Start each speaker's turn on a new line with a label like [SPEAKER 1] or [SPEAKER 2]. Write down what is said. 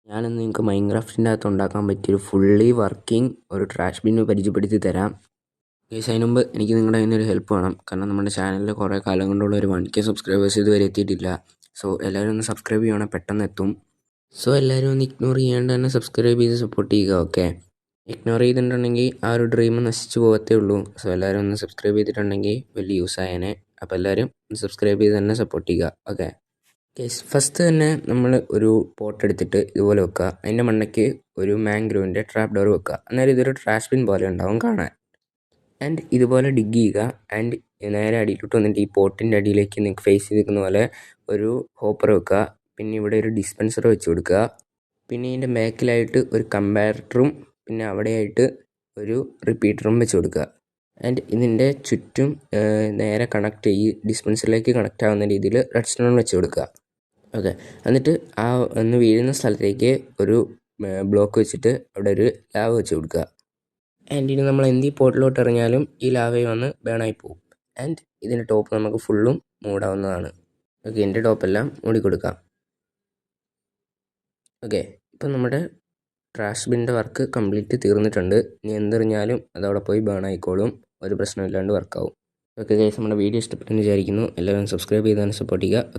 [SPEAKER 1] ഞാനിന്ന് നിങ്ങൾക്ക് മൈൻക്രാഫ്റ്റിൻ്റെ അകത്ത് ഉണ്ടാക്കാൻ പറ്റിയൊരു ഫുള്ളി വർക്കിംഗ് ഒരു ട്രാഷ് ബിന്ന് പരിചയപ്പെടുത്തി തരാം. ഗൈസ്, അതിന് മുമ്പ് എനിക്ക് നിങ്ങളുടെ കയ്യിൽ നിന്നൊരു ഹെൽപ്പ് വേണം. കാരണം നമ്മുടെ ചാനലിൽ കുറേ കാലം കൊണ്ടുള്ള ഒരു 1K സബ്സ്ക്രൈബേഴ്സ് ഇതുവരെ എത്തിയിട്ടില്ല. സോ എല്ലാവരും ഒന്ന് സബ്സ്ക്രൈബ് ചെയ്യണമെങ്കിൽ പെട്ടെന്ന് എത്തും. സോ എല്ലാവരും ഒന്ന് ഇഗ്നോർ ചെയ്യാണ്ട് തന്നെ സബ്സ്ക്രൈബ് ചെയ്ത് സപ്പോർട്ട് ചെയ്യുക. ഓക്കെ, ഇഗ്നോർ ചെയ്തിട്ടുണ്ടെങ്കിൽ ആ ഒരു ഡ്രീം നശിച്ചു പോകത്തേ ഉള്ളൂ. സോ എല്ലാവരും ഒന്ന് സബ്സ്ക്രൈബ് ചെയ്തിട്ടുണ്ടെങ്കിൽ വലിയ യൂസ് ആയേനെ. അപ്പോൾ എല്ലാവരും സബ്സ്ക്രൈബ് ചെയ്ത് തന്നെ സപ്പോർട്ട് ചെയ്യുക. ഓക്കെ ഗൈസ്, ഫസ്റ്റ് തന്നെ നമ്മൾ ഒരു പോട്ട് എടുത്തിട്ട് ഇതുപോലെ വെക്കുക. അതിൻ്റെ മണ്ടയ്ക്ക് ഒരു മാംഗ്രോവിൻ്റെ ട്രാപ്പ് ഡോർ വെക്കുക. അന്നേരം ഇതൊരു ട്രാഷ് ബിൻ പോലെ ഉണ്ടാവും കാണാൻ. ആൻഡ് ഇതുപോലെ ഡിഗ് ചെയ്യുക. ആൻഡ് നേരെ അടിയിലോട്ട് വന്നിട്ട് ഈ പോട്ടിൻ്റെ അടിയിലേക്ക് നിങ്ങൾക്ക് ഫേസ് ചെയ്ത് നിൽക്കുന്ന പോലെ ഒരു ഹോപ്പർ വെക്കുക. പിന്നെ ഇവിടെ ഒരു ഡിസ്പെൻസർ വെച്ച് കൊടുക്കുക. പിന്നെ ഇതിൻ്റെ ബാക്കിലായിട്ട് ഒരു കമ്പാരറ്ററും പിന്നെ അവിടെയായിട്ട് ഒരു റിപ്പീറ്ററും വെച്ച് കൊടുക്കുക. ആൻഡ് ഇതിൻ്റെ ചുറ്റും നേരെ കണക്ട് ചെയ്ത് ഡിസ്പെൻസറിലേക്ക് കണക്റ്റ് ആവുന്ന രീതിയിൽ റെഡ് സ്റ്റോൺ വെച്ച് കൊടുക്കുക. ഓക്കെ, എന്നിട്ട് ആ ഒന്ന് വീഴുന്ന സ്ഥലത്തേക്ക് ഒരു ബ്ലോക്ക് വെച്ചിട്ട് അവിടെ ഒരു ലാവ വെച്ച് കൊടുക്കുക. ആൻഡ് ഇനി നമ്മൾ എന്ത് പോട്ടിലോട്ട് എറിഞ്ഞാലും ഈ ലാവയിൽ വന്ന് ബേണായി പോകും. ആൻഡ് ഇതിൻ്റെ ടോപ്പ് നമുക്ക് ഫുള്ളും മൂടാവുന്നതാണ്. ഓക്കെ, എൻ്റെ ടോപ്പെല്ലാം മൂടിക്കൊടുക്കാം. ഓക്കെ, ഇപ്പം നമ്മുടെ ട്രാഷ് ബിൻ്റെ വർക്ക് കംപ്ലീറ്റ് തീർന്നിട്ടുണ്ട്. ഇനി എന്തെറിഞ്ഞാലും അതവിടെ പോയി ബേൺ ആയിക്കോളും, ഒരു പ്രശ്നമില്ലാണ്ട് വർക്കാവും. ഓക്കെ ഗൈസ്, നമ്മുടെ വീഡിയോ ഇഷ്ടപ്പെട്ടെന്ന് വിചാരിക്കുന്നു. എല്ലാവരും സബ്സ്ക്രൈബ് ചെയ്താണ് സപ്പോർട്ട് ചെയ്യുക. ഓക്കെ.